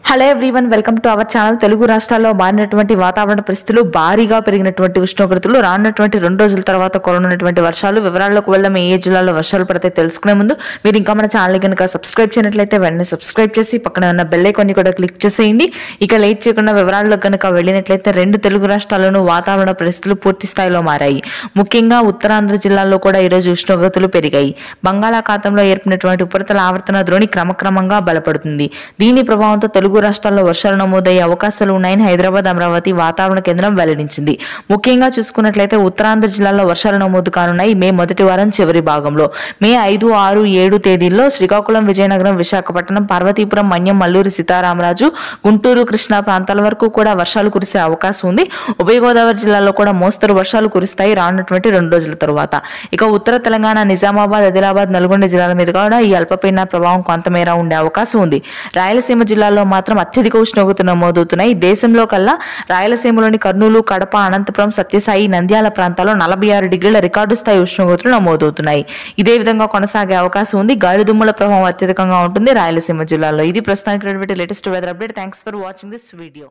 Hello everyone, welcome to our channel. Telugu రాష్ట్రాల్లో మారినటువంటి వాతావరణ పరిస్థితులు, భారీగా పెరిగినటువంటి ఉష్ణోగ్రతలు, రానున్నటువంటి 2 రోజుల తర్వాత కురనున్నటువంటి వర్షాలు, వివరాల్లోకి వెళ్దాం. ఏ జిల్లాలో వర్షాలు పడితే తెలుసుకునే ముందు మీరు ఇంకా మన ఛానల్ కనుక సబ్స్క్రైబ్ చేయనట్లయితే వెంటనే సబ్స్క్రైబ్ చేసి పక్కన ఉన్న బెల్ ఐకాన్ కూడా క్లిక్ చేసేయండి. ఇక లేట్ చేయకుండా వివరాల్లో కనుక వెళ్ళినట్లయితే 2 తెలుగు రాష్ట్రాల్లోనూ వాతావరణ పరిస్థితులు పూర్తి స్థాయిలో మారాయి. ముఖ్యంగా ఉత్తరాంధ్ర జిల్లాల్లో కూడా ఈరోజు ఉష్ణోగ్రతలు పెరిగాయి. బంగాళాఖాతంలో ఏర్పడినటువంటి ఉపరితల ఆవర్తన ద్రోణి క్రమక్రమంగా బలపడుతుంది. దీని ప్రభావంతో తెలుగు రాష్ట్రాల్లో వర్షాలు నమోదయ్యే అవకాశాలు ఉన్నాయని హైదరాబాద్, అమరావతి వాతావరణ కేంద్రం వెల్లడించింది. ముఖ్యంగా చూసుకున్నట్లయితే ఉత్తరాంధ్ర జిల్లాలో వర్షాలు నమోదు కానున్నాయి. మే మొదటి వారం చివరి భాగంలో మే 5, 6, 7 తేదీల్లో శ్రీకాకుళం, విజయనగరం, విశాఖపట్నం, పార్వతీపురం, మన్యం, మల్లూరు సీతారామరాజు, గుంటూరు, కృష్ణా ప్రాంతాల వరకు కూడా వర్షాలు కురిసే అవకాశం ఉంది. ఉభయ గోదావరి జిల్లాలో కూడా మోస్తరు వర్షాలు కురుస్తాయి రానున్నటువంటి 2 రోజుల తరువాత. ఇక ఉత్తర తెలంగాణ, నిజామాబాద్, ఆదిలాబాద్, నల్గొండ జిల్లాల మీద కూడా ఈ అల్పపీడన ప్రభావం కొంతమేర ఉండే అవకాశం ఉంది. రాయలసీమ జిల్లాలో మాత్రం అత్యధిక ఉష్ణోగ్రతలు నమోదవుతున్నాయి. దేశంలో కల్లా రాయలసీమలోని కర్నూలు, కడప, అనంతపురం, సత్యసాయి, నంద్యాల ప్రాంతాల్లో 46 డిగ్రీల రికార్డు స్థాయి ఉష్ణోగ్రతలు నమోదవుతున్నాయి. ఇదే విధంగా కొనసాగే అవకాశం ఉంది. గాలిదుమ్మల ప్రభావం అత్యధికంగా ఉంటుంది రాయలసీమ జిల్లాలో. ఇది ప్రస్తుతానికి latest weather update. Thanks for watching this video.